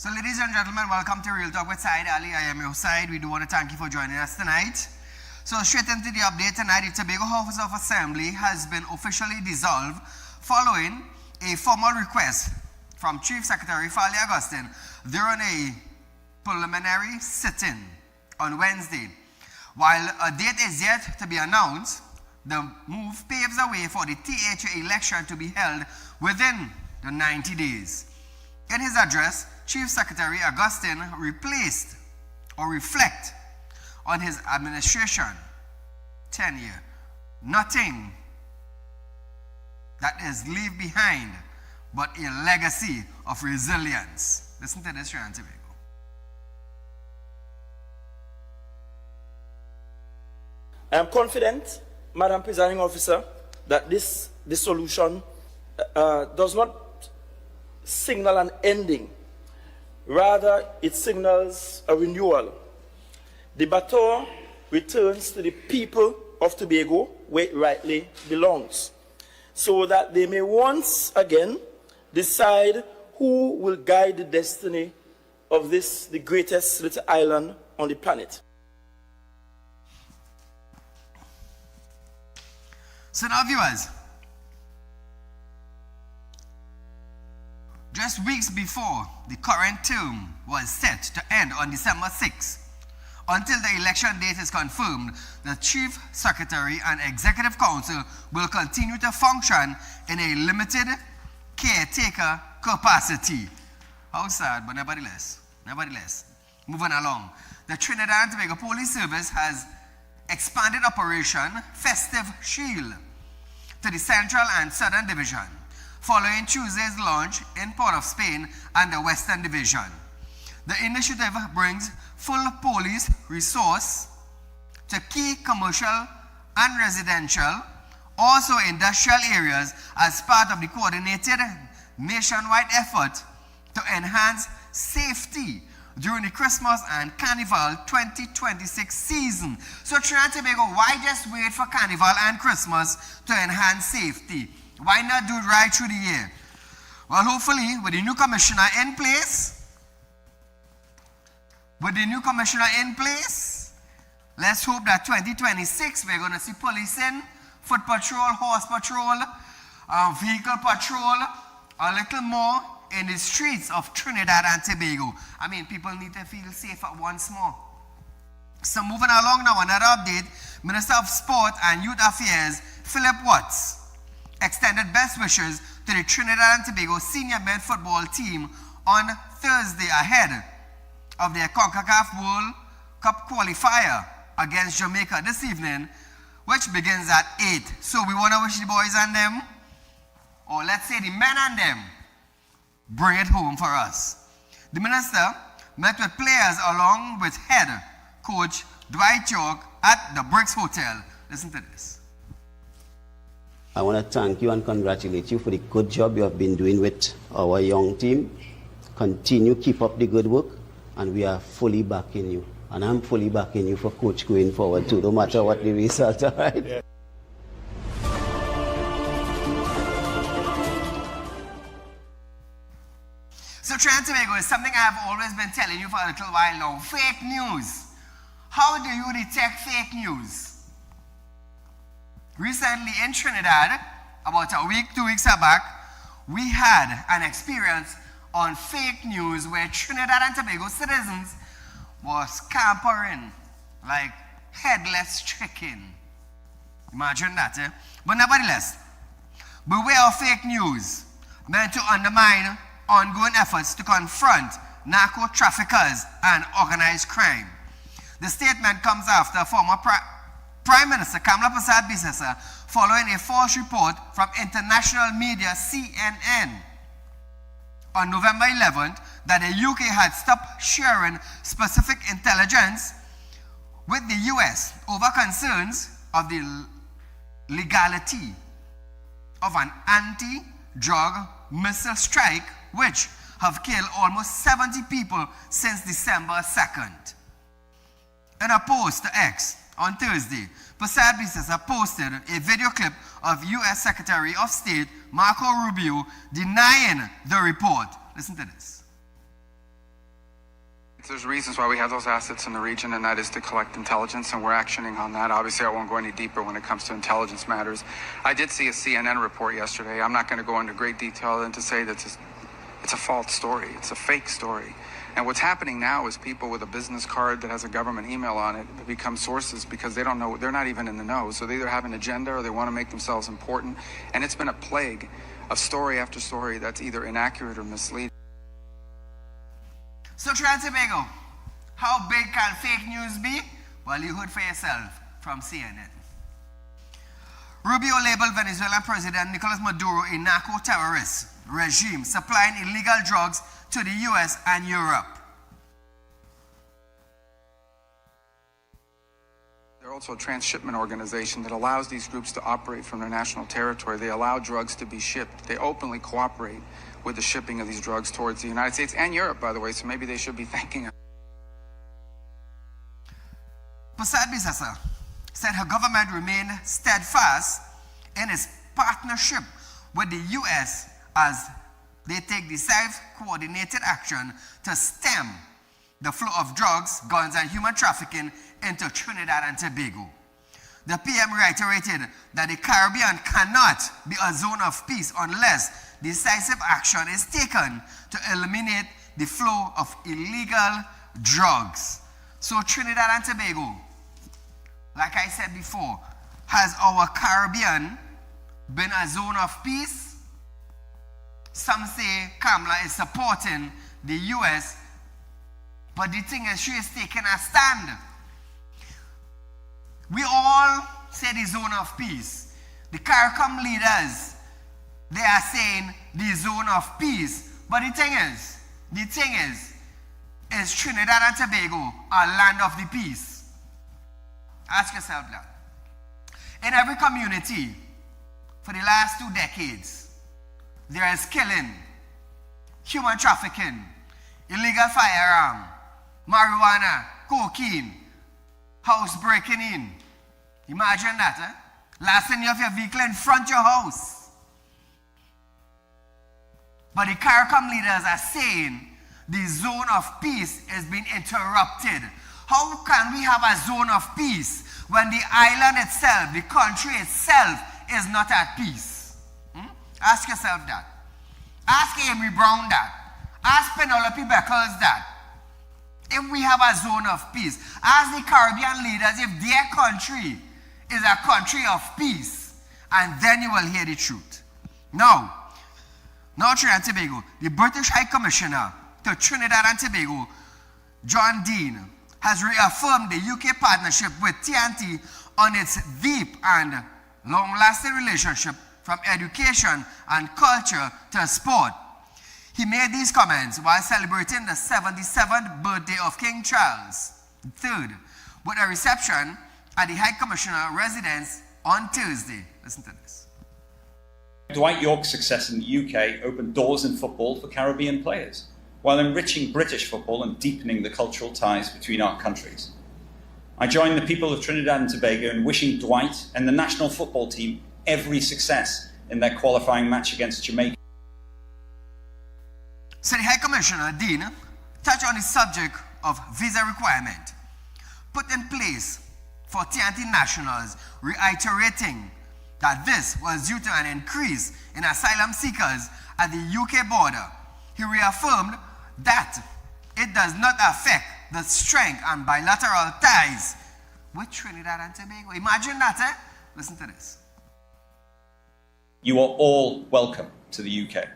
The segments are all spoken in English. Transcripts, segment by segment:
So ladies and gentlemen, welcome to Real Talk with Saieed Ali. I am your Saieed. We do want to thank you for joining us tonight. So straight into the update tonight, the Tobago House of Assembly has been officially dissolved following a formal request from Chief Secretary Fali Augustine during a preliminary sit-in on Wednesday. While a date is yet to be announced, the move paves the way for the THA election to be held within the 90 days. In his address, Chief Secretary Augustine reflect on his administration tenure. Nothing that is left behind but a legacy of resilience. Listen to this, Trinidad and Tobago. I am confident, Madam Presiding Officer, that this dissolution does not signal an ending. Rather, it signals a renewal. The baton returns to the people of Tobago where it rightly belongs, so that they may once again decide who will guide the destiny of this, the greatest little island on the planet. So now, viewers, just weeks before the current term was set to end on December 6th, until the election date is confirmed, the Chief Secretary and Executive Council will continue to function in a limited caretaker capacity. How sad, but nevertheless. Moving along. The Trinidad and Tobago Police Service has expanded Operation Festive Shield to the Central and Southern Division, following Tuesday's launch in Port of Spain and the Western Division. The initiative brings full police resource to key commercial and residential, also industrial areas as part of the coordinated nationwide effort to enhance safety during the Christmas and Carnival 2026 season. So Trinidad and Tobago, why just wait for Carnival and Christmas to enhance safety? Why not do it right through the year? Well, hopefully, with the new commissioner in place, let's hope that 2026, we're going to see policing, foot patrol, horse patrol, vehicle patrol, a little more in the streets of Trinidad and Tobago. I mean, people need to feel safer once more. So moving along now, another update. Minister of Sport and Youth Affairs, Philip Watts, extended best wishes to the Trinidad and Tobago senior men football team on Thursday ahead of their CONCACAF World Cup qualifier against Jamaica this evening, which begins at 8. So we want to wish the boys and them, or let's say the men and them, bring it home for us. The minister met with players along with head coach Dwight York at the Bricks Hotel. Listen to this. I want to thank you and congratulate you for the good job you have been doing with our young team. Continue, keep up the good work, and we are fully backing you. And I'm fully backing you for coach going forward too, no matter what the result, all right? Yeah. So Trinidad and Tobago is something I've always been telling you for a little while now. Fake news. How do you detect fake news? Recently in Trinidad, about a week, 2 weeks back, we had an experience on fake news where Trinidad and Tobago citizens was scampering like headless chicken. Imagine that, eh? But nevertheless, beware of fake news meant to undermine ongoing efforts to confront narco traffickers and organized crime. The statement comes after former Prime Minister Kamla Persad-Bissessar following a false report from international media CNN on November 11th that the UK had stopped sharing specific intelligence with the US over concerns of the legality of an anti-drug missile strike which have killed almost 70 people since December 2nd. In a post to X on Thursday, Persad-Bissessar posted a video clip of U.S. Secretary of State Marco Rubio denying the report. Listen to this. There's reasons why we have those assets in the region, and that is to collect intelligence, and we're actioning on that. Obviously, I won't go any deeper when it comes to intelligence matters. I did see a CNN report yesterday. I'm not going to go into great detail and to say that it's a false story. It's a fake story. And what's happening now is people with a business card that has a government email on it become sources because they don't know, they're not even in the know. So they either have an agenda or they want to make themselves important. And it's been a plague of story after story that's either inaccurate or misleading. So Trinidad and Tobago, how big can fake news be? Well, you heard for yourself from CNN. Rubio labeled Venezuelan President Nicolas Maduro a narco-terrorist regime supplying illegal drugs to the US and Europe. They're also a transshipment organization that allows these groups to operate from their national territory. They allow drugs to be shipped. They openly cooperate with the shipping of these drugs towards the United States and Europe, by the way, so maybe they should be thanking us. Prasad Bisasa said her government remained steadfast in its partnership with the US as they take decisive coordinated action to stem the flow of drugs, guns, and human trafficking into Trinidad and Tobago. The PM reiterated that the Caribbean cannot be a zone of peace unless decisive action is taken to eliminate the flow of illegal drugs. So Trinidad and Tobago, like I said before, has our Caribbean been a zone of peace? Some say Kamala is supporting the US, but the thing is, she is taking a stand. We all say the zone of peace. The CARICOM leaders, they are saying the zone of peace. But the thing is Trinidad and Tobago a land of the peace? Ask yourself that. In every community, for the last 2 decades, there is killing, human trafficking, illegal firearm, marijuana, cocaine, house breaking in. Imagine that, eh? Last thing you have your vehicle in front of your house. But the CARICOM leaders are saying the zone of peace is being interrupted. How can we have a zone of peace when the island itself, the country itself, is not at peace? Ask yourself that. Ask Amy Brown that. Ask Penelope Beckles that. If we have a zone of peace, ask the Caribbean leaders if their country is a country of peace, and then you will hear the truth. Now Trinidad and Tobago, the British High Commissioner to Trinidad and Tobago, John Dean, has reaffirmed the UK partnership with TNT on its deep and long-lasting relationship from education and culture to sport. He made these comments while celebrating the 77th birthday of King Charles III with a reception at the High Commissioner residence on Thursday. Listen to this. Dwight York's success in the UK opened doors in football for Caribbean players, while enriching British football and deepening the cultural ties between our countries. I join the people of Trinidad and Tobago in wishing Dwight and the national football team every success in their qualifying match against Jamaica. So the High Commissioner, Dean, touched on the subject of visa requirement put in place for TNT nationals, reiterating that this was due to an increase in asylum seekers at the UK border. He reaffirmed that it does not affect the strength and bilateral ties with Trinidad and Tobago. Imagine that, eh? Listen to this. You are all welcome to the UK.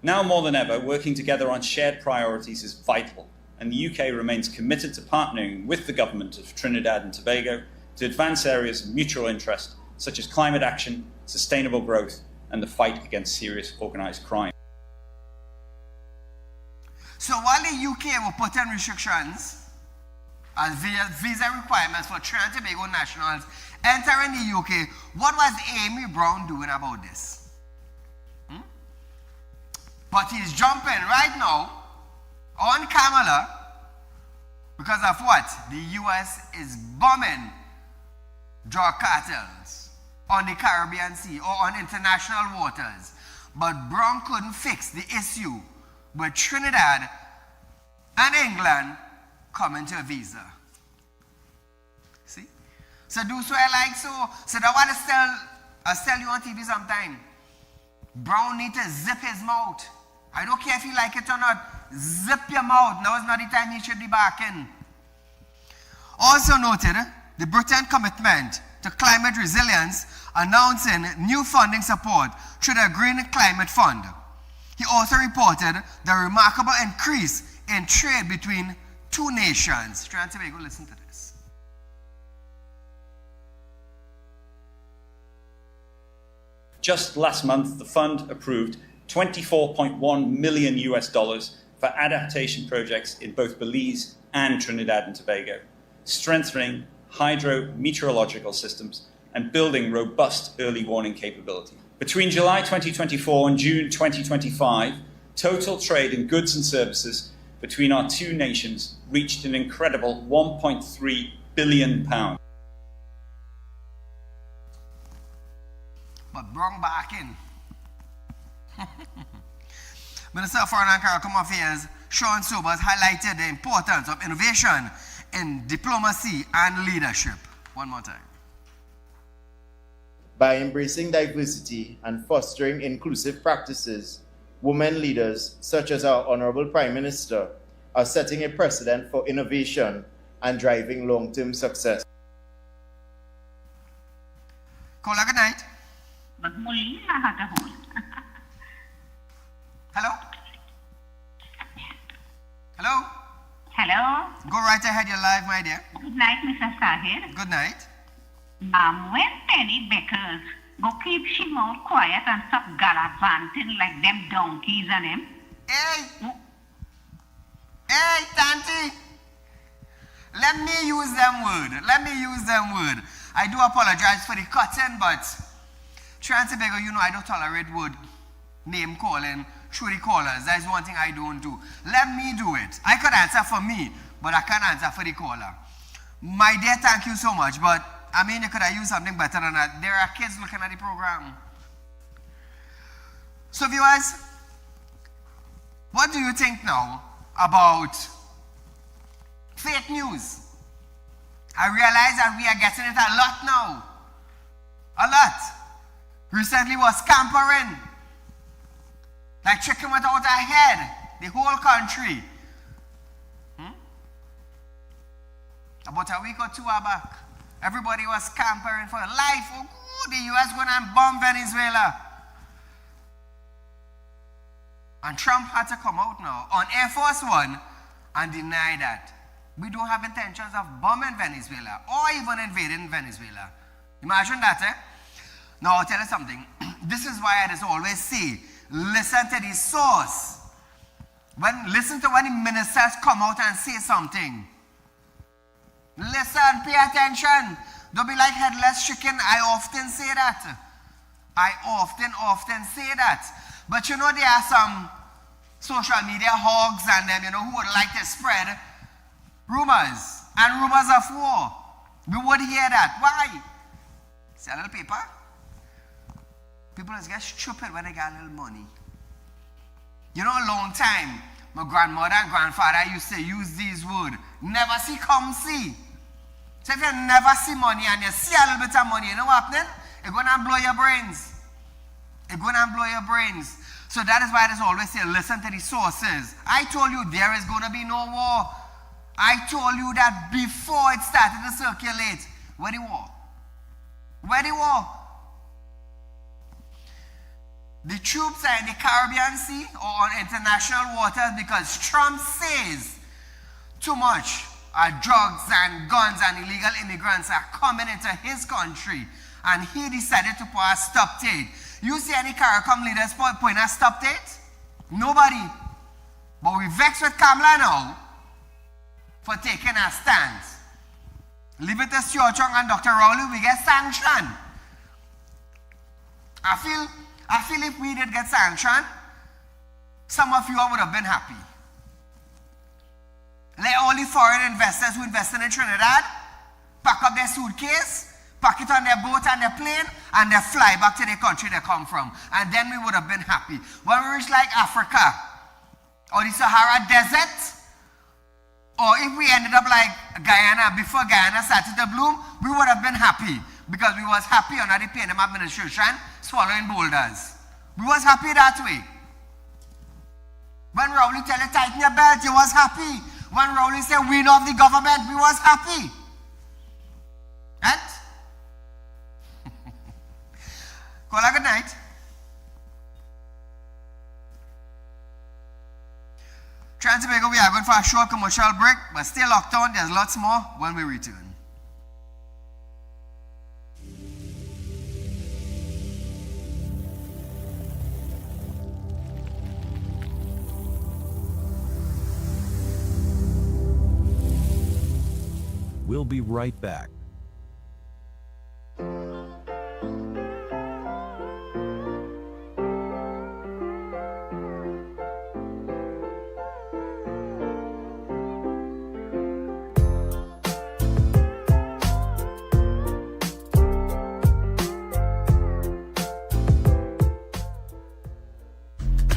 Now more than ever, working together on shared priorities is vital, and the UK remains committed to partnering with the government of Trinidad and Tobago to advance areas of mutual interest, such as climate action, sustainable growth, and the fight against serious organised crime. So while the UK will put in restrictions as visa requirements for Trinidad and Tobago nationals entering the UK, what was Amy Brown doing about this? But he's jumping right now on Kamala because of what? The US is bombing drug cartels on the Caribbean Sea or on international waters. But Brown couldn't fix the issue with Trinidad and England coming to a visa. See? So do so I like so. So that what I tell you on TV sometime. Brown need to zip his mouth. I don't care if you like it or not. Zip your mouth. Now is not the time he should be back in. Also noted the Britain commitment to climate resilience, announcing new funding support through the Green Climate Fund. He also reported the remarkable increase in trade between two nations. Try and go listen to this. Just last month, the fund approved $24.1 million for adaptation projects in both Belize and Trinidad and Tobago, strengthening hydrometeorological systems and building robust early warning capability. Between July 2024 and June 2025, total trade in goods and services between our two nations reached an incredible £1.3 billion. But brought back in. Minister of Foreign and Caribbean Affairs, Sean Sobers, highlighted the importance of innovation in diplomacy and leadership. One more time. By embracing diversity and fostering inclusive practices, women leaders, such as our Honorable Prime Minister, are setting a precedent for innovation and driving long-term success. Kola, good night. Hello? Hello? Hello. Go right ahead, you're live, my dear. Good night, Mr. Saieed. Good night. When Penny Beckers go keep she mouth quiet and stop gallivanting like them donkeys and him. Hey! Hey, Tanti! Let me use them word. I do apologize for the cutting, but Trinidad, you know I don't tolerate word name calling through the callers. That is one thing I don't do. Let me do it. I could answer for me, but I can't answer for the caller. My dear, thank you so much, but I mean, you could have used something better than that. There are kids looking at the program. So viewers, what do you think now about fake news? I realize that we are getting it a lot now. A lot. Recently was scampering. Like chicken without a head. The whole country. About a week or two back, everybody was scampering for life. Oh, the US going to bomb Venezuela. And Trump had to come out now on Air Force One and deny that. We don't have intentions of bombing Venezuela or even invading Venezuela. Imagine that, eh? Now, I'll tell you something. This is why I just always say, listen to the source. Listen to when the ministers come out and say something. Listen, pay attention. Don't be like headless chicken. I often say that. I often say that. But you know, there are some social media hogs and them, who would like to spread rumors and rumors of war. We would hear that. Why? See a little paper? People just get stupid when they get a little money. A long time, my grandmother and grandfather used to use these words. Never see, come see. So if you never see money and you see a little bit of money, you know what happening? It's going to blow your brains. So that is why I just always say, listen to the sources. I told you there is going to be no war. I told you that before it started to circulate. Where the war? The troops are in the Caribbean Sea or on international waters because Trump says too much drugs and guns and illegal immigrants are coming into his country, and he decided to put a stop date. You see any CARICOM leaders putting a stop date? Nobody. But we vex with Kamala now for taking a stance. Leave it to Stuart Chung and Dr. Rowley, we get sanctioned. I feel if we did get sanctioned, some of you would have been happy. Let all the foreign investors who invested in Trinidad pack up their suitcase, pack it on their boat and their plane, and they fly back to the country they come from. And then we would have been happy. When we reach like Africa or the Sahara Desert Or if we ended up like Guyana, before Guyana started to bloom, we would have been happy because we was happy under the PNM administration swallowing boulders. We was happy that way. When Rowley tell you tighten your belt, you was happy. When Rowley said win off the government, we was happy. And? Call a good night. Tobago, we are going for a short commercial break, but stay locked on. There's lots more when we return. We'll be right back.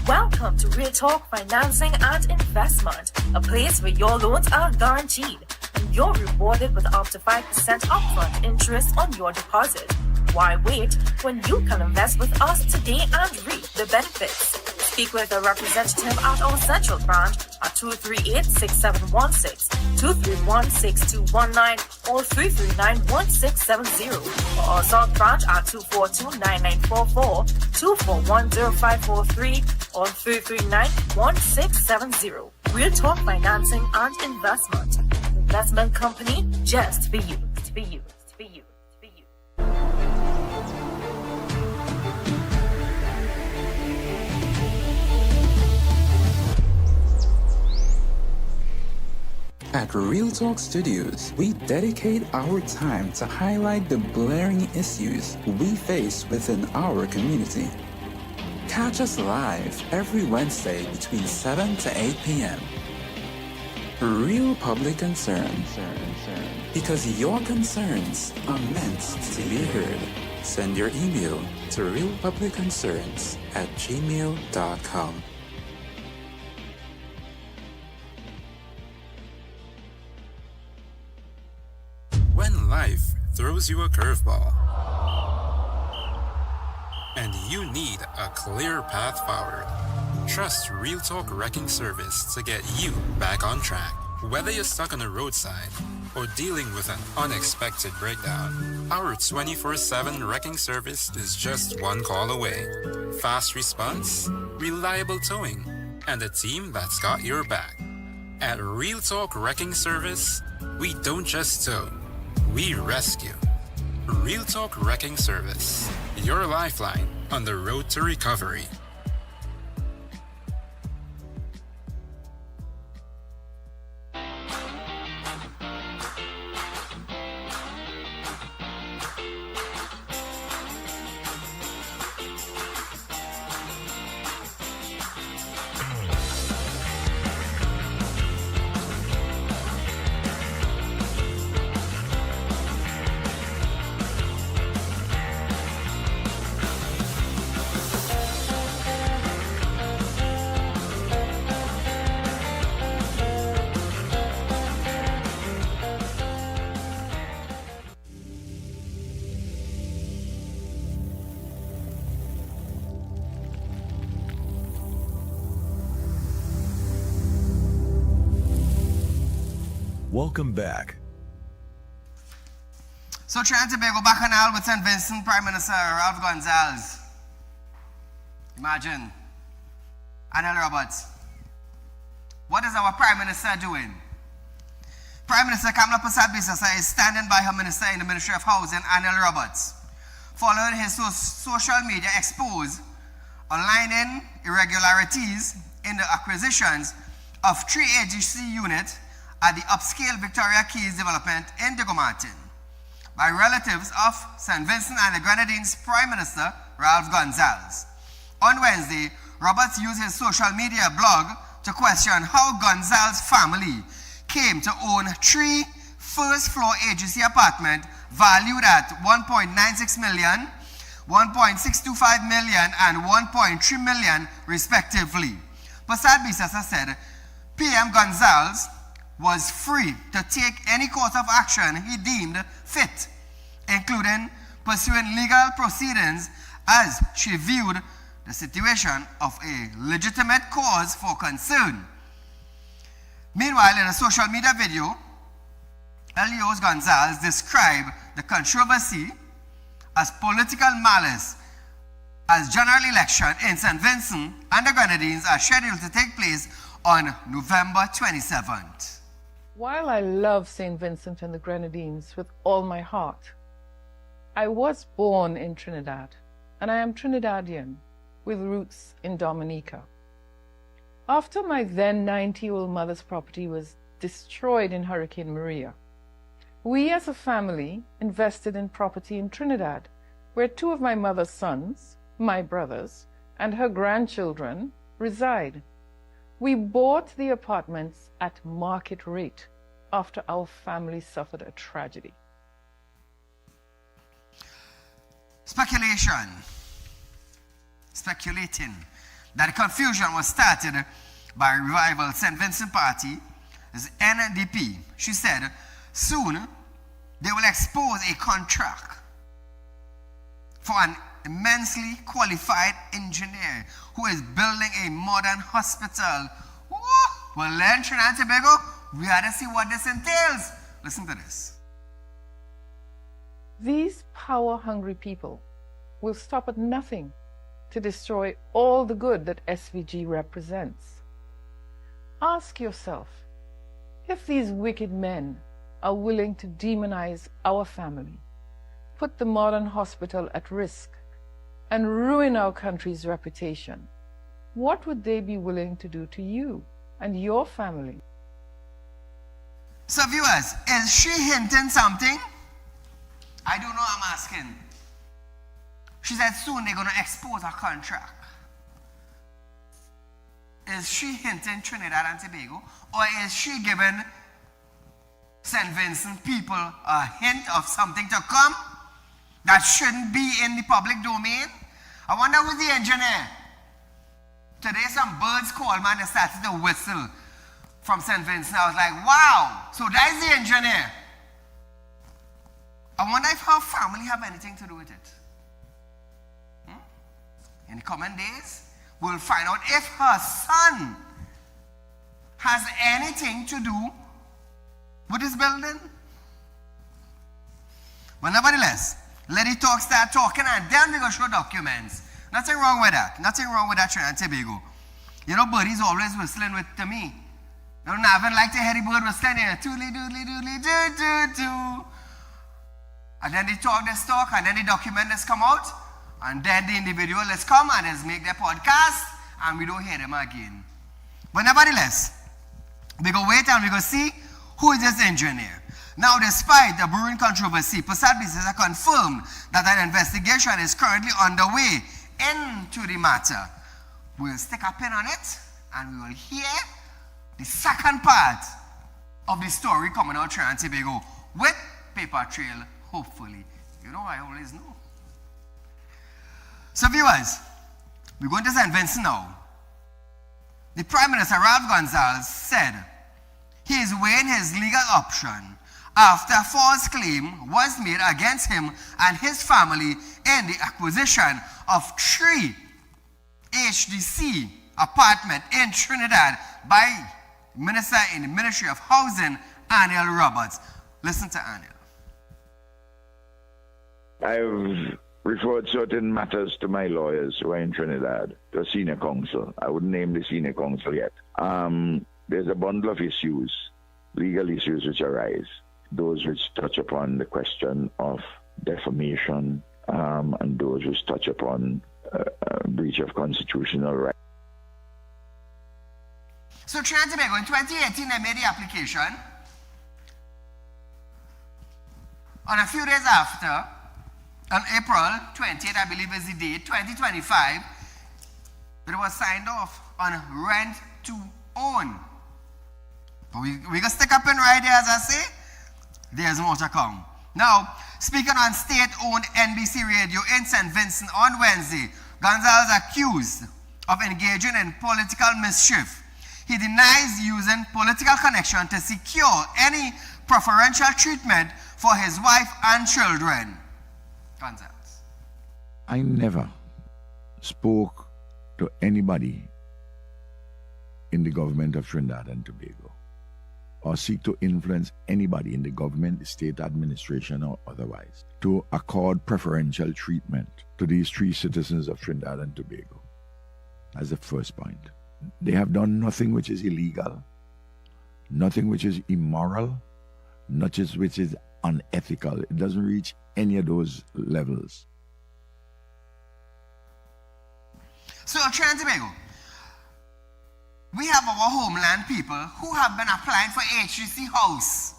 Welcome to Real Talk Financing and Investment, a place where your loans are guaranteed and you're rewarded with up to 5% upfront interest on your deposit. Why wait when you can invest with us today and reap the benefits? Speak with a representative at our central branch at 238-6716, 231-6219, or 339-1670, or our south branch at 242-9944, 241-0543, or 339-1670. Real Talk Financing and Investment. Investment company just for you. To be you. To be you. To be you. At Real Talk Studios, we dedicate our time to highlight the glaring issues we face within our community. Catch us live every Wednesday between 7 to 8 p.m. Real Public Concern. Because your concerns are meant to be heard. Send your email to realpublicconcerns@gmail.com. When life throws you a curveball and you need a clear path forward, trust Real Talk Wrecking Service to get you back on track. Whether you're stuck on the roadside or dealing with an unexpected breakdown, our 24/7 wrecking service is just one call away. Fast response, reliable towing, and a team that's got your back. At Real Talk Wrecking Service, we don't just tow, we rescue. Real Talk Wrecking Service, your lifeline on the road to recovery. Welcome back. So Tobago Bacchanal with St. Vincent Prime Minister Ralph Gonsalves. Imagine. Anel Roberts. What is our Prime Minister doing? Prime Minister Kamala Persad-Bissessar is standing by her minister in the Ministry of Housing, Anel Roberts, following his social media expose aligning irregularities in the acquisitions of 3 AGC units at the upscale Victoria Keys development in Digomartin by relatives of St. Vincent and the Grenadines Prime Minister Ralph Gonsalves. On Wednesday, Roberts used his social media blog to question how Gonsalves' family came to own 3 first-floor AGC apartments valued at $1.96 million, $1.625 million, and $1.3 million, respectively. Persad-Bissessar said PM Gonsalves was free to take any course of action he deemed fit, including pursuing legal proceedings as she viewed the situation of a legitimate cause for concern. Meanwhile, in a social media video, Elios Gonzalez described the controversy as political malice, as general election in St. Vincent and the Grenadines are scheduled to take place on November 27th. While I love St. Vincent and the Grenadines with all my heart, I was born in Trinidad, and I am Trinidadian with roots in Dominica. After my then 90-year-old mother's property was destroyed in Hurricane Maria, we as a family invested in property in Trinidad, where two of my mother's sons, my brothers, and her grandchildren reside. We bought the apartments at market rate after our family suffered a tragedy. Speculating that the confusion was started by Revival St. Vincent Party, as NDP. She said, soon they will expose a contract for an immensely qualified engineer who is building a modern hospital. Woo! Well, then, Trinidad and Tobago, we had to see what this entails. Listen to this. These power-hungry people will stop at nothing to destroy all the good that SVG represents. Ask yourself, if these wicked men are willing to demonize our family, put the modern hospital at risk, and ruin our country's reputation, what would they be willing to do to you and your family? So viewers, is she hinting something? I don't know, I'm asking. She said soon they're going to expose her contract. Is she hinting Trinidad and Tobago? Or is she giving St. Vincent people a hint of something to come that shouldn't be in the public domain? I wonder who's the engineer. Today some birds called, man, they started to whistle from St. Vincent. I was like, wow, so that's the engineer. I wonder if her family have anything to do with it. In the coming days, we'll find out if her son has anything to do with this building. But nevertheless, let the talk start talking, and then we're going to show documents. Nothing wrong with that. Nothing wrong with that, Trinidad and Tobago. You know, birdies always whistling with to me. You know, I haven't liked to hear the bird whistling here. Toodly doodly doodly doo doo doo. And then they talk this talk, and then the document has come out, and then the individualists come and has make their podcast, and we don't hear them again. But nevertheless, we go wait and we go see who is this engineer. Now, despite the brewing controversy, Passat Business has confirmed that an investigation is currently underway into the matter. We'll stick a pin on it, and we will hear the second part of the story coming out Trinidad and Tobago with paper trail, hopefully. You know, I always know. So viewers, we're going to St. Vincent now. The Prime Minister, Ralph Gonzalez, said he is weighing his legal option after a false claim was made against him and his family in the acquisition of 3 HDC apartments in Trinidad by Minister in the Ministry of Housing, Aniel Roberts. Listen to Aniel. I've referred certain matters to my lawyers who are in Trinidad, to a senior counsel. I wouldn't name the senior counsel yet. There's a bundle of issues, legal issues which arise, those which touch upon the question of defamation, and those which touch upon breach of constitutional rights. So Trinidad and Tobago, in 2018, they made the application. On a few days after, on April 20th, I believe is the date, 2025, it was signed off on rent to own. But we can stick up in right here, as I say, there's more to come. Now, speaking on state-owned NBC Radio in St. Vincent on Wednesday, Gonzalez accused of engaging in political mischief. He denies using political connection to secure any preferential treatment for his wife and children. Gonzalez. I never spoke to anybody in the government of Trinidad and Tobago or seek to influence anybody in the government, the state administration, or otherwise to accord preferential treatment to these three citizens of Trinidad and Tobago. As the first point. They have done nothing which is illegal, nothing which is immoral, nothing which is unethical. It doesn't reach any of those levels. So, Trinidad and Tobago, we have our homeland people who have been applying for HGC house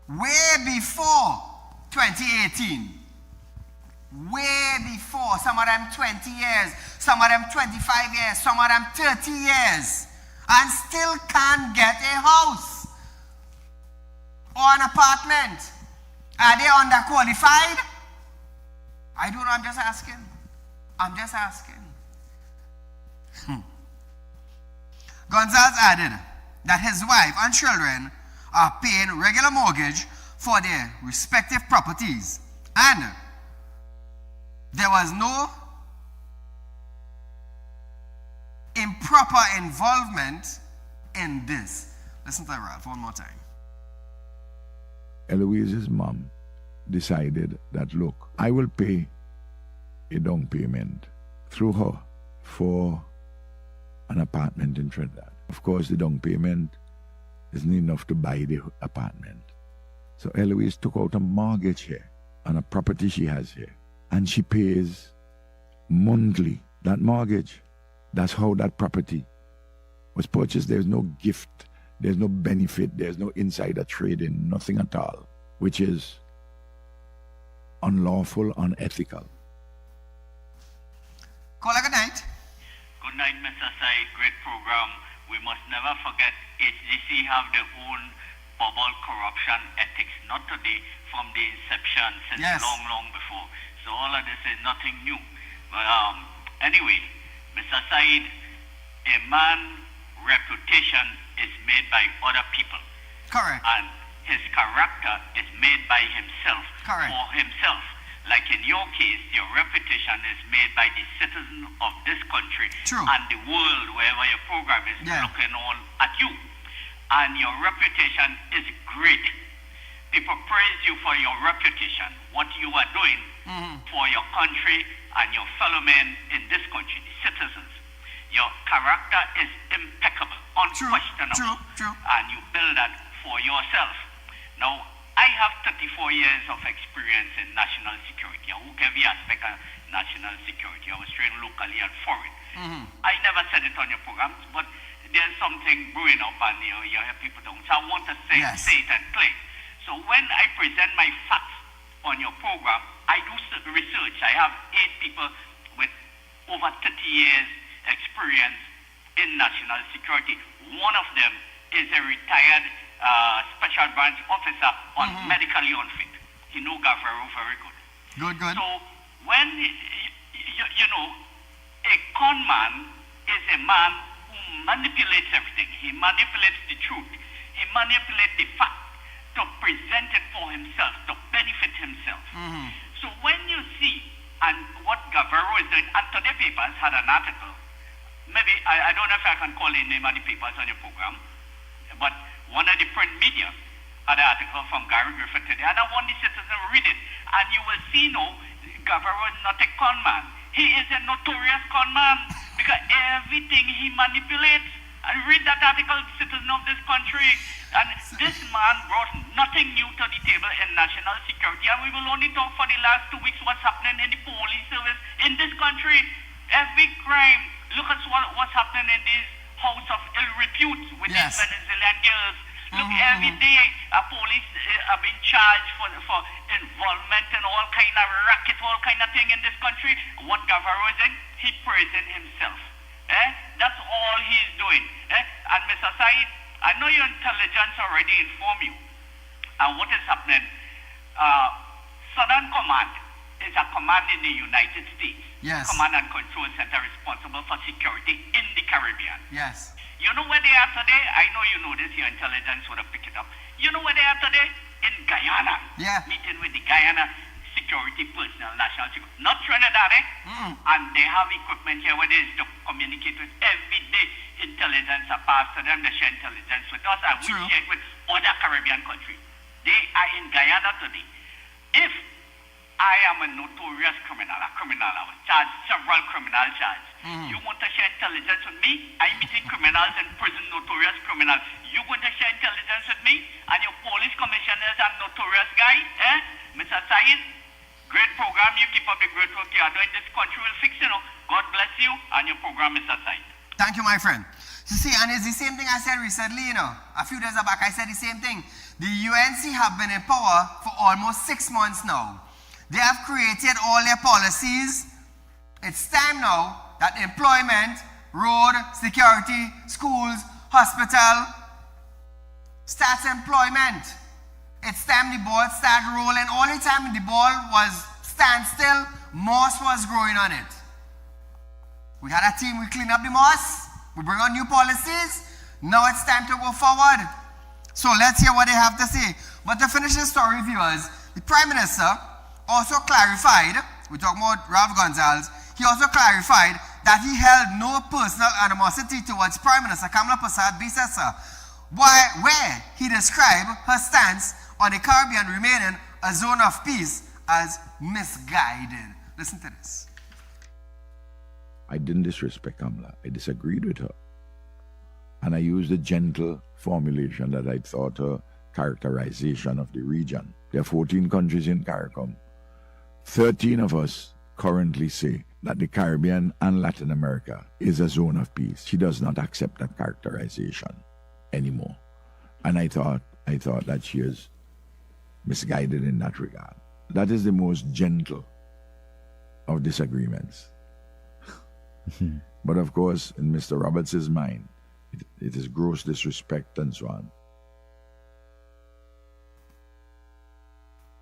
way before 2018. Way before. Some of them 20 years, some of them 25 years, some of them 30 years, and still can't get a house or an apartment. Are they underqualified? I don't know, I'm just asking. I'm just asking. Gonzalez added that his wife and children are paying regular mortgage for their respective properties, and there was no improper involvement in this. Listen to Ralph one more time. Eloise's mom decided that, look, I will pay a down payment through her for an apartment in Trinidad. Of course, the down payment isn't enough to buy the apartment. So Eloise took out a mortgage here on a property she has here. And she pays monthly that mortgage. That's how that property was purchased. There's no gift, there's no benefit, there's no insider trading, nothing at all, which is unlawful, unethical. Call it good night. Good night, Mr. Said. Great program. We must never forget HGC have their own bubble corruption ethics, not today, from the inception, since long, long before. So all of this is nothing new. But anyway, Mr. Said, a man's reputation is made by other people. Correct. And his character is made by himself. Correct. For himself. Like in your case, your reputation is made by the citizens of this country. True. And the world, wherever your program is looking all at you. And your reputation is great. People praise you for your reputation, what you are doing for your country and your fellow men in this country, the citizens. Your character is impeccable, unquestionable. True. And you build that for yourself. Now, I have 34 years of experience in national security, every aspect of national security. I was trained locally and foreign. I never said it on your programs, but there's something brewing up and you hear people don't. So I want to say it and play. So when I present my facts on your program, I do research. I have 8 people with over 30 years experience in national security. One of them is a retired special branch officer on medically unfit. He knows Gavrero very good. Good. So when, you know, a con man is a man who manipulates everything. He manipulates the truth. He manipulates the fact to present it for himself, to benefit himself. So when you see, and what Gavrero is doing, and today papers had an article, maybe, I don't know if I can call the name of the papers on your program, but one of the print media had an article from Gary Griffith today, and I want the citizens to read it. And you will see now, Gavrero is not a con man. He is a notorious con man, because everything he manipulates. And read that article, citizen of this country. And this man brought nothing new to the table in national security. And we will only talk for the last 2 weeks what's happening in the police service in this country. Every crime. Look at what's happening in this house of ill repute with these Venezuelan girls. Look, every day police are being charged for involvement in all kind of racket, all kind of thing in this country. What Gavrero is doing? He praising himself. That's all he's doing. And Mr. Said, I know your intelligence already informed you. And what is happening? Southern Command is a command in the United States. Yes. Command and Control Center responsible for security in the Caribbean. Yes. You know where they are today? I know you know this, your intelligence would have picked it up. You know where they are today? In Guyana. Yeah. Meeting with the Guyana security personnel, national security. Not Trinidad, And they have equipment here where they is to communicate with everyday intelligence are passed to them, they share intelligence with us, and we share it with other Caribbean countries. They are in Guyana today. If I am a notorious criminal, I was charged several criminal charges. You want to share intelligence with me? I'm meeting criminals in prison, notorious criminals. You want to share intelligence with me? And your police commissioners are notorious guy, Mr. Saieed, great program, you keep up the great work you are doing. This country will fix, God bless you and your program, Mr. Saieed. Thank you, my friend. You see, and it's the same thing I said recently, a few days back I said the same thing. The UNC have been in power for almost 6 months now. They have created all their policies. It's time now that employment, road, security, schools, hospital, starts employment. It's time the ball start rolling. All the time the ball was standstill, moss was growing on it. We had a team, we clean up the moss, we bring on new policies. Now it's time to go forward. So let's hear what they have to say. But to finish the story, viewers, the Prime Minister also clarified, we talk about Ralph Gonzalez, he also clarified that he held no personal animosity towards Prime Minister Kamala Prasad Bisesa, where he described her stance on the Caribbean remaining a zone of peace as misguided. Listen to this. I didn't disrespect Kamala. I disagreed with her. And I used a gentle formulation that I thought a characterization of the region. There are 14 countries in CARICOM. 13 of us currently say that the Caribbean and Latin America is a zone of peace. She does not accept that characterization anymore. And I thought that she is misguided in that regard. That is the most gentle of disagreements. But of course, in Mr. Roberts' mind, it is gross disrespect and so on.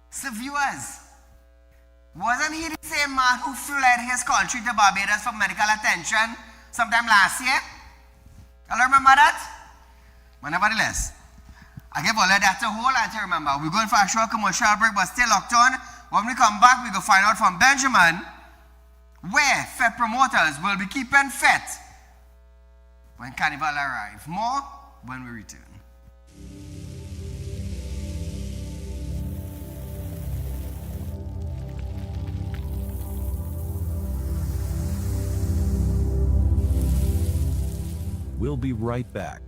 So viewers, wasn't he the same man who fled his country to Barbados for medical attention sometime last year? Y'all remember that? But nevertheless, I give all of that to hold and to remember. We're going for a short commercial break, but still locked on. When we come back, we go find out from Benjamin where Fed promoters will be keeping Fed when Carnival arrives. More when we return. We'll be right back.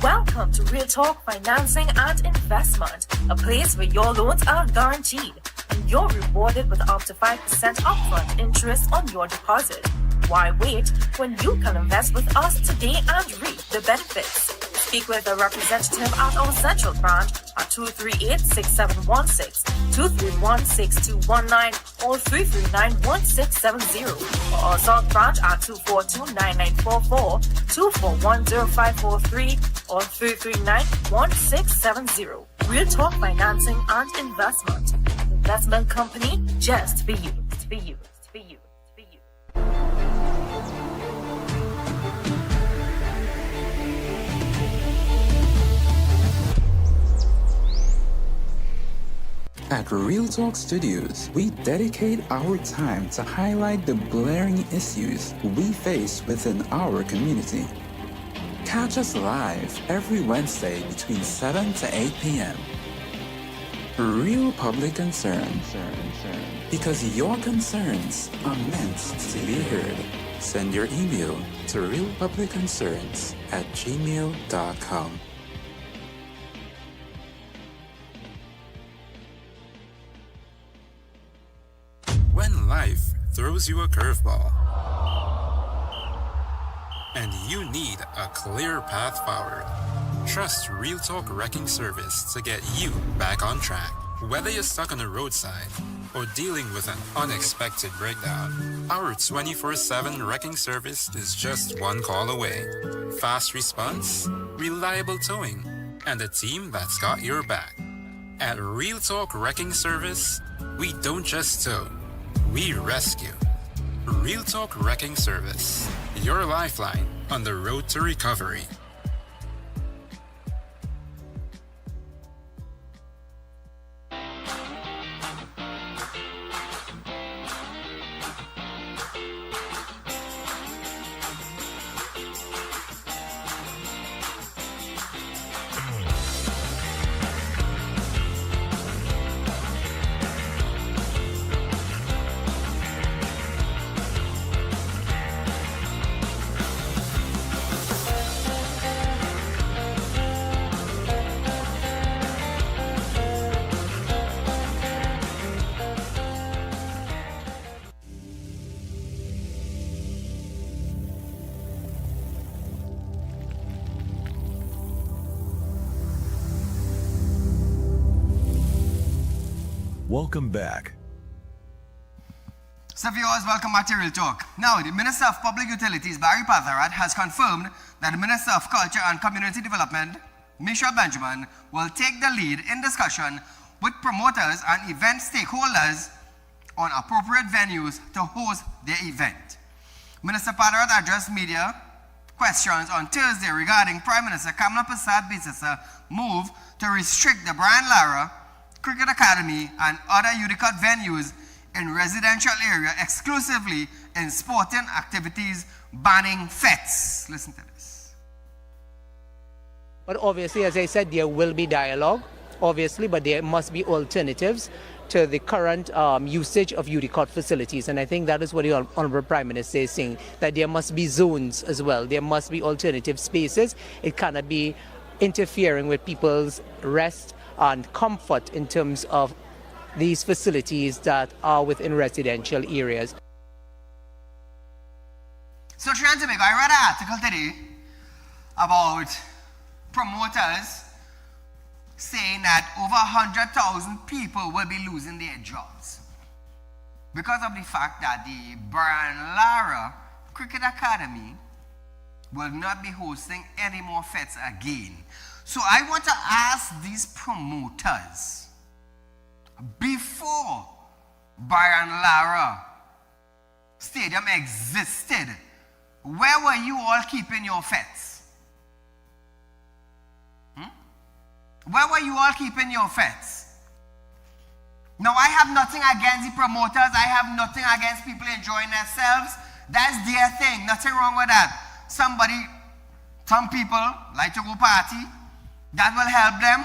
Welcome to Real Talk Financing and Investment, a place where your loans are guaranteed and you're rewarded with up to 5% upfront interest on your deposit. Why wait when you can invest with us today and reap the benefits? Speak with a representative at our Central branch at 238-6716, 231-6219, or 339-1670, or our South branch at 242-9944, 241-0543, or 339-1670. Real Talk Financing and Investment. Investment company just for you. For you. For you. For you. At Real Talk Studios, we dedicate our time to highlight the glaring issues we face within our community. Catch us live every Wednesday between 7 to 8 p.m. Real Public Concern. Because your concerns are meant to be heard. Send your email to realpublicconcerns@gmail.com. When life throws you a curveball and you need a clear path forward, Trust Real Talk Wrecking Service to get you back on track. Whether you're stuck on the roadside or dealing with an unexpected breakdown, our 24/7 wrecking service is just one call away. Fast response, reliable towing, and a team that's got your back. At Real Talk Wrecking Service, we don't just tow, we rescue. Real Talk Wrecking Service, your lifeline on the road to recovery. Welcome back. So viewers, welcome back to Real Talk. Now, the Minister of Public Utilities, Barry Patharat, has confirmed that the Minister of Culture and Community Development, Michelle Benjamin, will take the lead in discussion with promoters and event stakeholders on appropriate venues to host their event. Minister Patharat addressed media questions on Thursday regarding Prime Minister Kamala Prasad Biswa's move to restrict the Brian Lara Cricket Academy and other UDCOT venues in residential area exclusively in sporting activities, banning fets. Listen to this. But obviously, as I said, there will be dialogue, obviously, but there must be alternatives to the current usage of UDCOT facilities. And I think that is what the Honorable Prime Minister is saying, that there must be zones as well. There must be alternative spaces. It cannot be interfering with people's rest and comfort in terms of these facilities that are within residential areas. So Trinidad and Tobago, I read an article today about promoters saying that over 100,000 people will be losing their jobs because of the fact that the Brian Lara Cricket Academy will not be hosting any more fets again. So I want to ask these promoters, before Brian Lara Stadium existed, where were you all keeping your fets? Where were you all keeping your fets? Now, I have nothing against the promoters. I have nothing against people enjoying themselves. That's their thing. Nothing wrong with that. Some people like to go party. That will help them.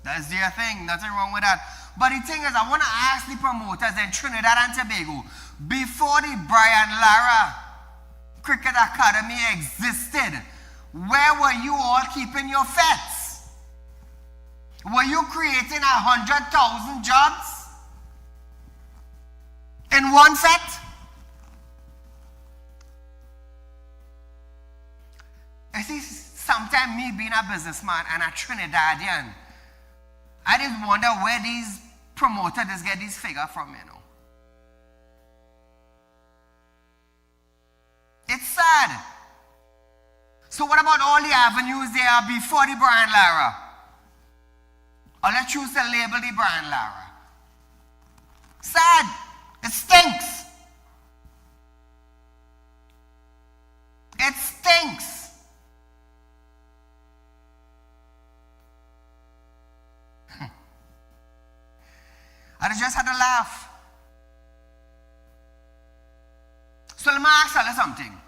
That's their thing. Nothing wrong with that. But the thing is, I want to ask the promoters in Trinidad and Tobago, before the Brian Lara Cricket Academy existed, where were you all keeping your fets? Were you creating 100,000 jobs in one fet? You see, sometimes me being a businessman and a Trinidadian, I just wonder where these promoters get these figures from, you know. It's sad. So what about all the avenues there before the Brian Lara? Or let's choose to label the Brian Lara. Sad. It stinks. It stinks. I just had to laugh. So let me ask you something.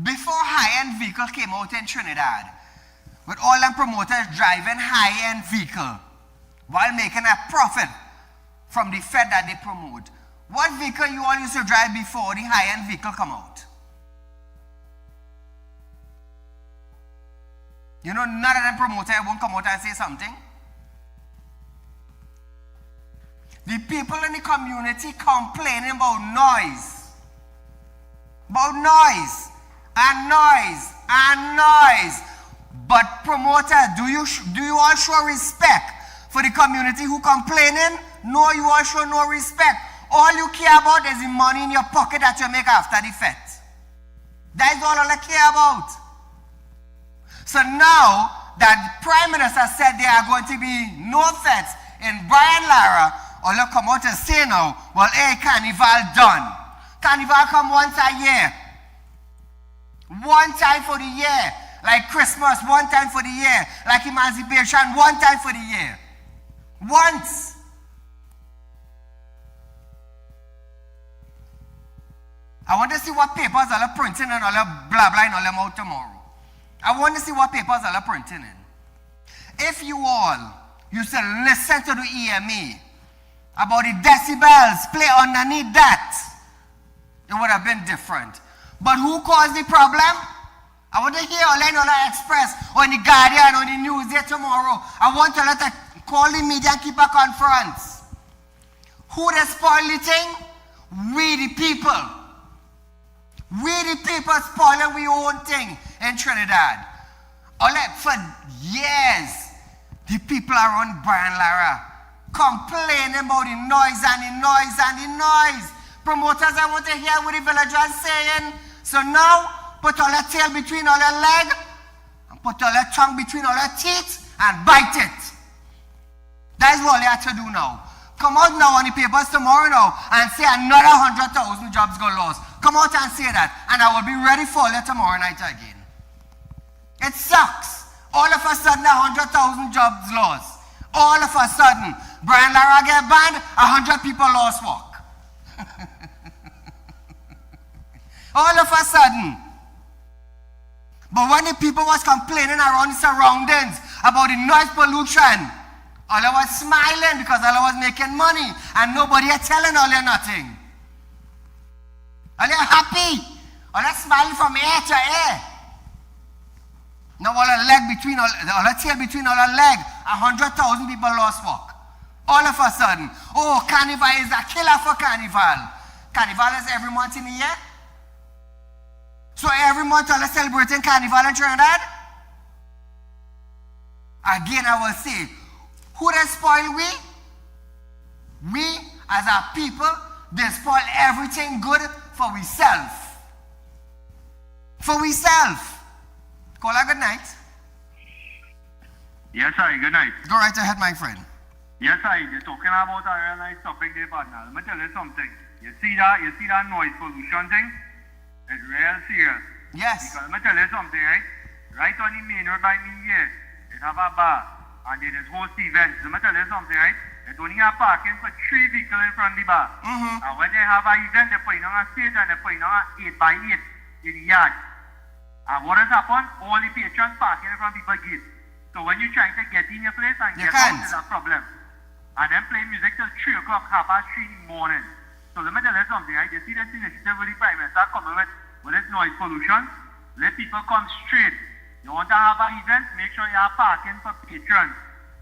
Before high-end vehicle came out in Trinidad, with all them promoters driving high-end vehicle while making a profit from the fed that they promote, what vehicle you all used to drive before the high-end vehicle come out? You know, none of them promoters won't come out and say something. The people in the community complaining about noise. About noise and noise and noise. But promoter, do you all show respect for the community who complaining? No, you all show no respect. All you care about is the money in your pocket that you make after the fete. That is all I care about. So now that the Prime Minister said there are going to be no fetes in Brian Lara, all you come out and say now, well, hey, Carnival done. Carnival come once a year. One time for the year. Like Christmas, one time for the year. Like Emancipation, one time for the year. Once. I want to see what papers are printing and all that blah blah in all them out tomorrow. I want to see what papers are printing in. If you all used to listen to the EMA about the decibels, play underneath that, it would have been different. But who caused the problem? I want to hear all that express on the Guardian, on the news there tomorrow. I want to call the media and keep a conference. Who they spoil the thing? We the people. We the people spoiling we own thing in Trinidad. For years, the people around Brian Lara complaining about the noise and the noise and the noise. Promoters, I want to hear what the villagers saying. So now, put all your tail between all your leg, and put all your tongue between all your teeth, and bite it. That is what you have to do now. Come out now on the papers tomorrow now, and say another 100,000 jobs go lost. Come out and say that, and I will be ready for you tomorrow night again. It sucks. All of a sudden, 100,000 jobs lost. All of a sudden, Brian Lara get banned, 100 people lost work. All of a sudden. But when the people was complaining around the surroundings about the noise pollution, all I was smiling because all I was making money and nobody had telling all you nothing. All you happy. All I smiling from ear to ear. Now all a leg between all a tail between all a leg, 100,000 people lost work. All of a sudden, oh, Carnival is a killer for Carnival. Carnival is every month in the year. So every month all are celebrating Carnival in Trinidad. Again, I will say, who they spoil we? We, as our people, they spoil everything good for ourselves. For ourselves. Call her good night. Yes, sir. Good night. Go right ahead, my friend. Yes, sir. You're talking about a real nice topic there, partner. Let me tell you something. You see that noise pollution thing? It's real serious. Yes. Because let me tell you something, right? Right on the main road by me here, it have a bar and there is host events. Let me tell you something, right? It only have parking for 3 vehicles in front of the bar. And when they have an event, they put it on a stage and they put it on a 8x8 in the yard. And what has happened? All the patrons parking in front of people's gate. So when you're trying to get in your place and get out, there's a problem. And then play music till 3 o'clock, 3:30 in the morning. So let me tell you something, right? You see this initiative with the Prime Minister coming with this noise pollution? Let people come straight. You want to have an event? Make sure you have parking for patrons.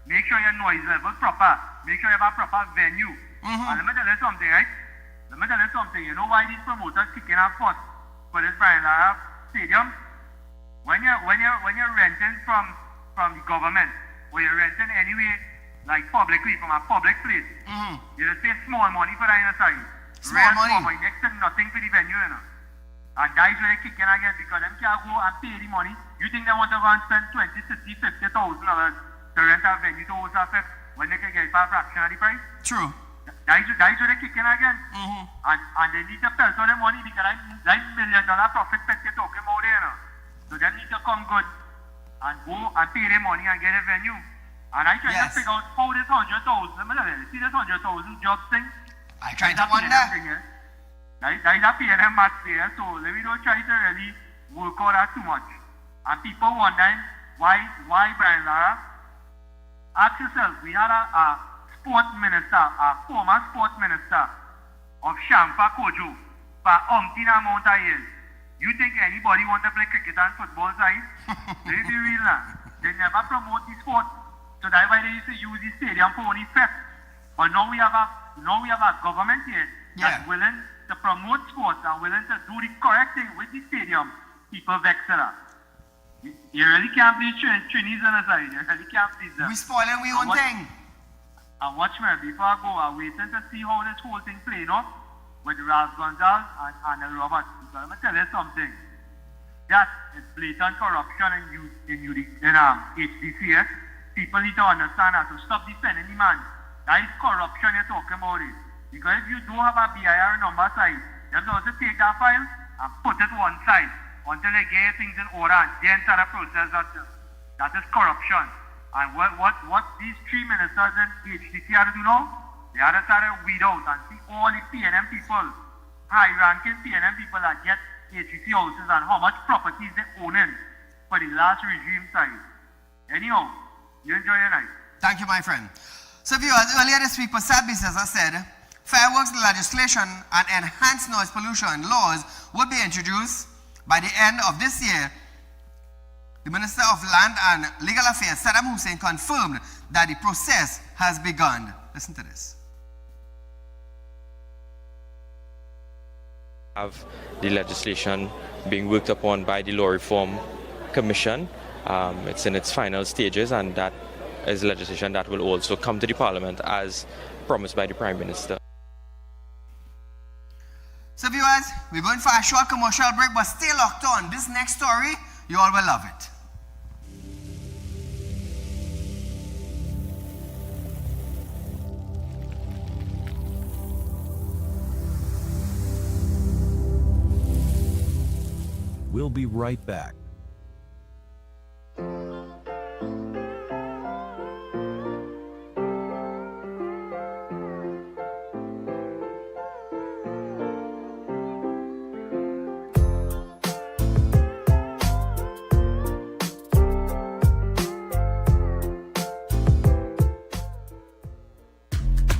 Make sure your noise level proper. Make sure you have a proper venue. And let me tell you something, right? Let me tell you something. You know why these promoters kicking up fuss for this Brian Lara Stadium? When you're renting from the government, or you're renting anyway, like publicly from a public place, you just pay small money for that inside. Small money. Next to nothing for the venue, you know. And that is where they kick in again because them can't go and pay the money. You think they want to go and spend $20,000, $50,000, $50,000 to rent a venue to host a fest when they can get it for a fraction of the price? True. That is where they kick in again. And they need to filter the money because that $1 million profit fest they're talking about there, you know. So they need to come good and go and pay their money and get a venue. And I try to figure out how this 100,000, see this 100,000 job thing? I try to wonder. That is a P&M match there, so let me don't try to really work out that too much. And people wondering why Brian Lara? Ask yourself, we had a sports minister, a former sports minister of Shampa Kojo for umpteen amount of years. You think anybody want to play cricket and football side? Let me be real now. They never promote the sport. So that's why they used to use the stadium for only fest. But now we have a government here that's willing to promote sports and willing to do the correct thing with the stadium, people vex at that. You really can't please Trinis on the side. You really can't please them. We spoiling we own thing. And watch me, before I go, I'm waiting to see how this whole thing plays out with Ralph Gonzalez and Robert. Because I'm going to tell you something. That is blatant corruption in HDCS. People need to understand that to stop defending the man. That is corruption you're talking about it. Because if you don't have a BIR number side, you have to also take that file and put it one side until they get things in order and then start a process that is corruption. And what these three ministers in HDC had to do now, they had to start to weed out and see all the PNM people, high-ranking PNM people that get HDC houses and how much properties they own in for the last regime side. Anyhow, you enjoy your night. Thank you, my friend. So viewers, earlier this week, Prasad Bisesa said fireworks legislation and enhanced noise pollution laws would be introduced by the end of this year. The Minister of Land and Legal Affairs, Saddam Hussein, confirmed that the process has begun. Listen to this. Have the legislation being worked upon by the Law Reform Commission. It's in its final stages, and that is legislation that will also come to the Parliament as promised by the Prime Minister. So viewers, we're going for a short commercial break, but stay locked on. This next story, you all will love it. We'll be right back.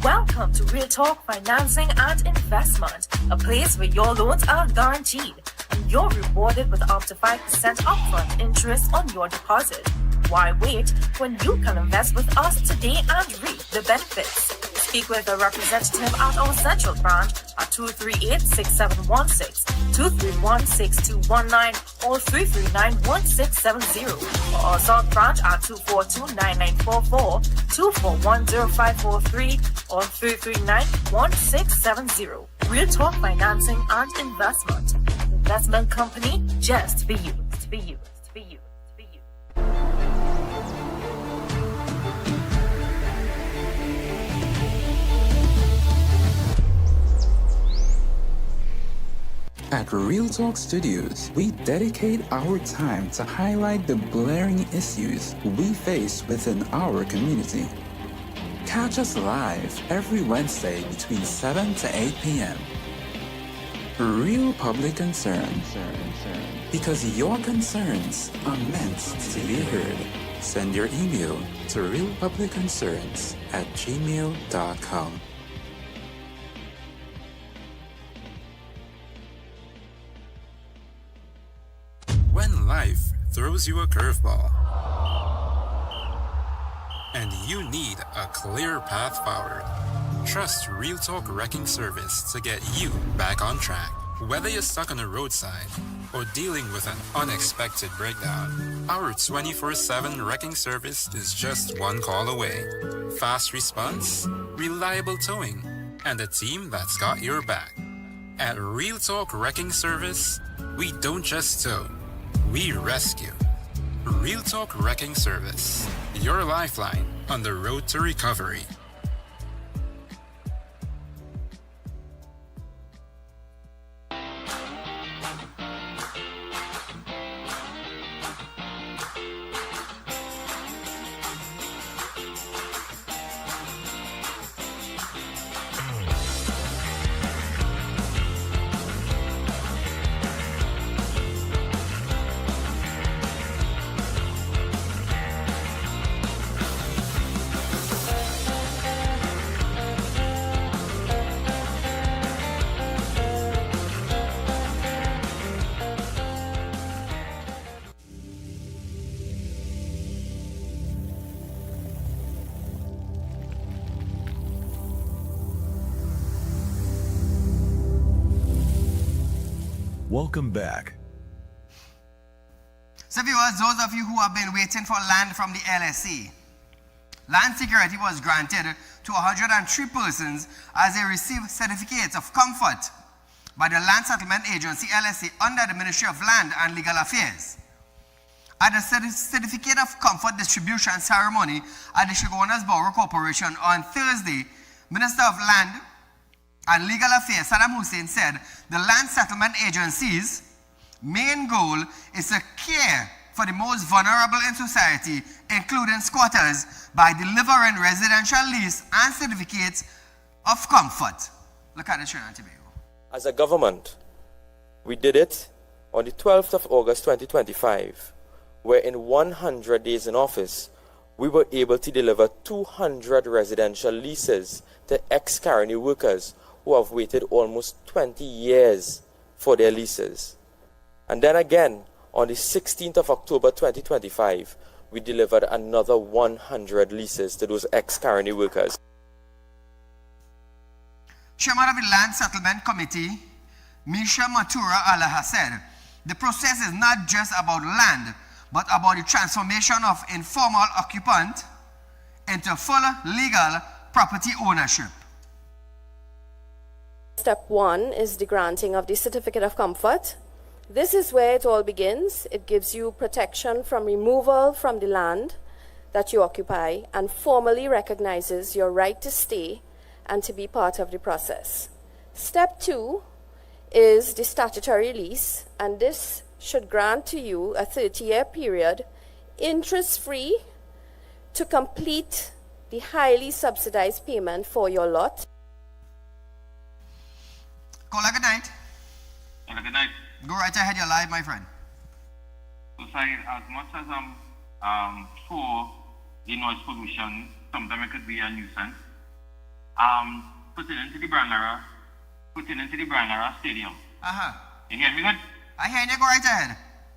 Welcome to Real Talk Financing and Investment, a place where your loans are guaranteed and you're rewarded with up to 5% upfront interest on your deposit. Why wait when you can invest with us today and reap the benefits? Speak with a representative at our central branch at 238-6716, 231-6219, or 339-1670, or our south branch at 242-9944, 241-0543, or 339-1670. Real Talk Financing and Investment. Investment company just for you. For you. For you. For you. At Real Talk Studios, we dedicate our time to highlight the blaring issues we face within our community. Catch us live every Wednesday between 7 to 8 p.m. Real Public Concern. Because your concerns are meant to be heard. Send your email to realpublicconcerns@gmail.com. When life throws you a curveball and you need a clear path forward, trust Real Talk Wrecking Service to get you back on track. Whether you're stuck on a roadside or dealing with an unexpected breakdown, our 24/7 wrecking service is just one call away. Fast response, reliable towing, and a team that's got your back. At Real Talk Wrecking Service, we don't just tow, we rescue. Real Talk Wrecking Service, your lifeline on the road to recovery. Welcome back. So viewers, those of you who have been waiting for land from the LSE, land security was granted to 103 persons as they received certificates of comfort by the Land Settlement Agency LSE under the Ministry of Land and Legal Affairs. At the certificate of comfort distribution ceremony at the Sugar Borough Corporation on Thursday, Minister of Land and Legal Affairs Saddam Hussein said the Land Settlement Agency's main goal is to care for the most vulnerable in society, including squatters, by delivering residential lease and certificates of comfort. Look at the Trinidad and Tobago. As a government, we did it on the 12th of August 2025, where in 100 days in office, we were able to deliver 200 residential leases to ex-Caroni workers who have waited almost 20 years for their leases. And then again, on the 16th of October 2025, we delivered another 100 leases to those ex-Caroni workers. Chairman of the Land Settlement Committee, Misha Matura Allah said, the process is not just about land, but about the transformation of informal occupant into full legal property ownership. Step 1 is the granting of the certificate of comfort. This is where it all begins. It gives you protection from removal from the land that you occupy and formally recognizes your right to stay and to be part of the process. Step 2 is the statutory lease, and this should grant to you a 30-year period, interest-free, to complete the highly subsidized payment for your lot. Caller, good night. Good night. Go right ahead, you're live, my friend. So, Saeed, as much as I'm for the noise pollution, sometimes it could be a nuisance. Putting into the Brangara Stadium. You hear me good? I hear you, go right ahead.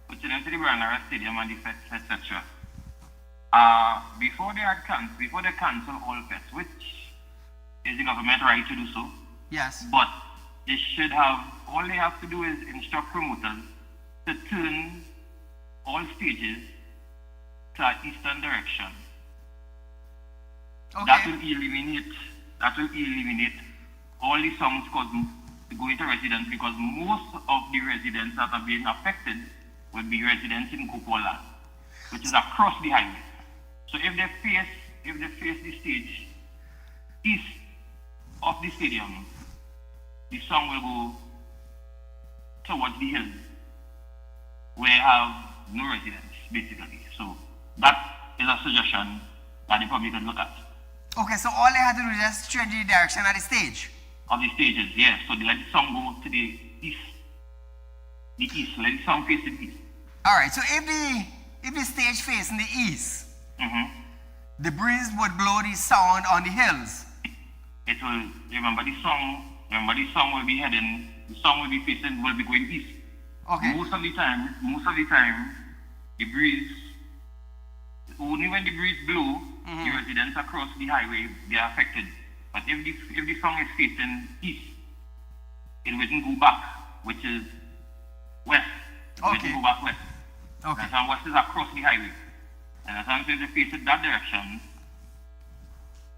Putting into the Brangara Stadium and the fets, etc. Before they cancel all fets, which is the government right to do so. Yes. But they should have, all they have to do is instruct promoters to turn all stages to an eastern direction. Okay. That will eliminate all the songs going to residents, because most of the residents that are being affected will be residents in Kukola, which is across the highway. So if they face the stage east of the stadium, the song will go towards the hills where you have no residents, basically. So that is a suggestion that they probably could look at. Okay, so all they had to do is just change the direction of the stage. Of the stages, yes. So they let the song go to the east. Let the song face the east. Alright, so if the stage facing the east, the breeze would blow the sound on the hills. It will, remember the song will be heading, the song will be going east. Okay. Most of the time, the breeze, only when the breeze blow, the residents across the highway, they are affected. But if the song is facing east, it wouldn't go back, which is west. It wouldn't go back west. Okay. And west is across the highway. And as long as they face it that direction,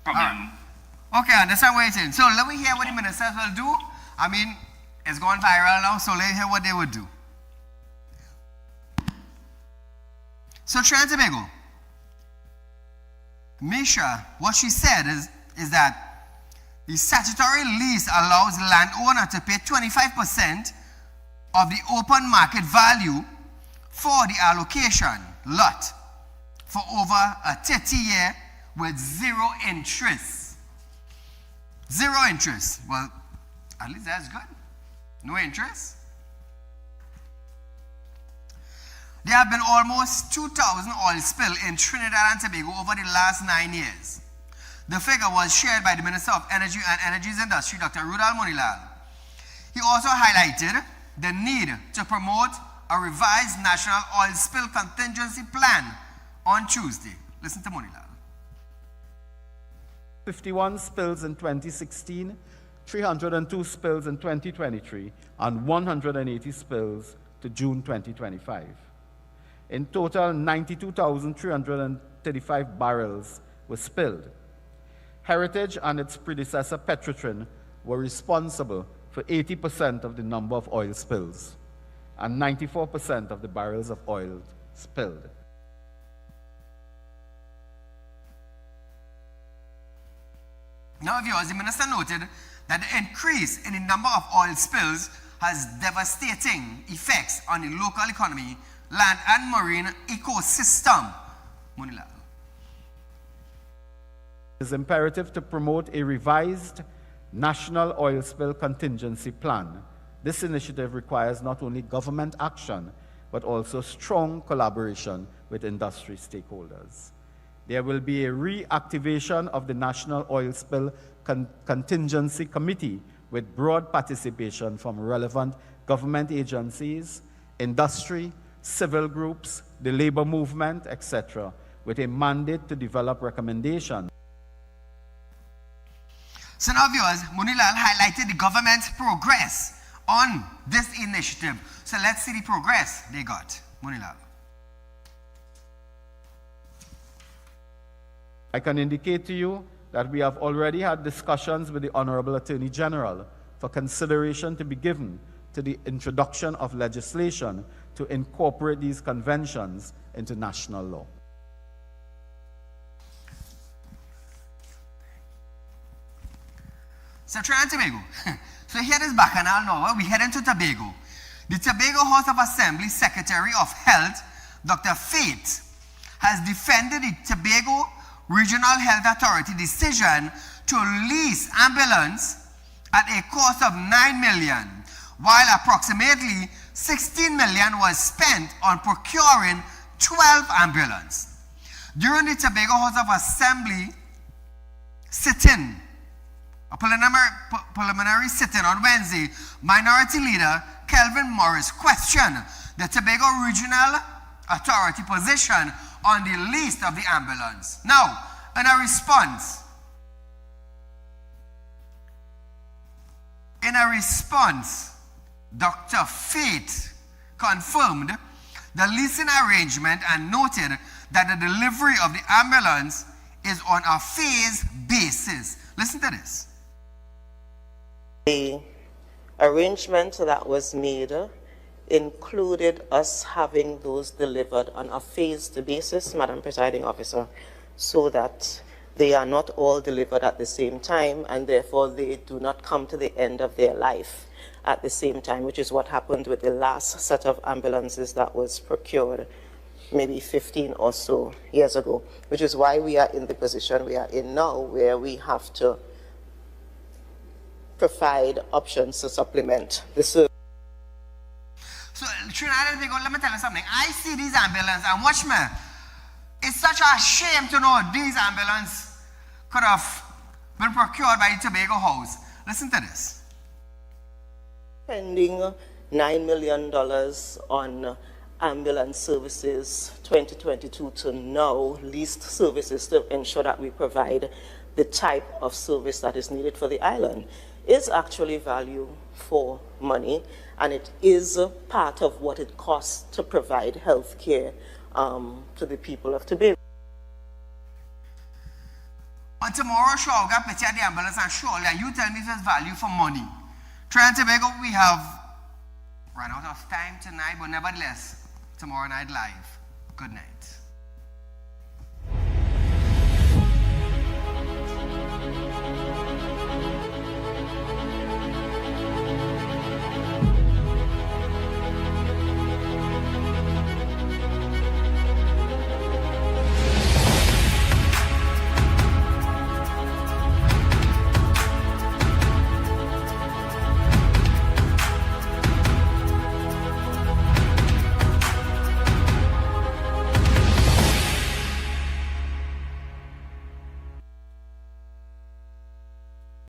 problem. Okay, I understand what you're saying. So let me hear what the ministers will do. I mean, it's going viral now, so let's hear what they would do. So Trinidad and Tobago, Misha, what she said is that the statutory lease allows the landowner to pay 25% of the open market value for the allocation lot for over a 30-year with zero interest. Zero interest. Well, at least that's good. No interest. There have been almost 2,000 oil spill in Trinidad and Tobago over the last 9 years. The figure was shared by the Minister of Energy and Energy's Industry, Dr. Rudal Monilal. He also highlighted the need to promote a revised national oil spill contingency plan on Tuesday. Listen to Monilal. 51 spills in 2016, 302 spills in 2023 and 180 spills to June 2025. In total, 92,335 barrels were spilled. Heritage and its predecessor Petrotrin were responsible for 80% of the number of oil spills and 94% of the barrels of oil spilled. Now, viewers, the minister noted that the increase in the number of oil spills has devastating effects on the local economy, land and marine ecosystem. Munilal. It is imperative to promote a revised national oil spill contingency plan. This initiative requires not only government action, but also strong collaboration with industry stakeholders. There will be a reactivation of the National Oil Spill Contingency Committee with broad participation from relevant government agencies, industry, civil groups, the labor movement, etc., with a mandate to develop recommendations. So now, viewers, Munilal highlighted the government's progress on this initiative. So let's see the progress they got. Munilal. I can indicate to you that we have already had discussions with the Honorable Attorney General for consideration to be given to the introduction of legislation to incorporate these conventions into national law. So Trinidad and Tobago. So here is Bacchanal now. We head into Tobago. The Tobago House of Assembly Secretary of Health, Dr. Faith, has defended the Tobago Regional Health Authority decision to lease ambulance at a cost of $9 million, while approximately $16 million was spent on procuring 12 ambulances. During the Tobago House of Assembly sit-in, a preliminary sit-in on Wednesday, Minority Leader Kelvin Morris questioned the Tobago Regional Authority position on the lease of the ambulance. Now, in a response, Dr. Faith confirmed the leasing arrangement and noted that the delivery of the ambulance is on a phased basis. Listen to this. The arrangement that was made included us having those delivered on a phased basis, Madam Presiding Officer, so that they are not all delivered at the same time, and therefore they do not come to the end of their life at the same time, which is what happened with the last set of ambulances that was procured maybe 15 or so years ago, which is why we are in the position we are in now, where we have to provide options to supplement the service. So, Trinidad and Tobago, let me tell you something. I see these ambulances, and watch me. It's such a shame to know these ambulances could have been procured by the Tobago House. Listen to this. Spending $9 million on ambulance services 2022 to now, leased services to ensure that we provide the type of service that is needed for the island, is actually value for money, and it is part of what it costs to provide health care to the people of Tobago. On tomorrow's show, I'll get picture of the ambulance and surely, and you tell me if it's value for money. Trinidad and Tobago, we have run out of time tonight, but nevertheless, tomorrow night live. Good night.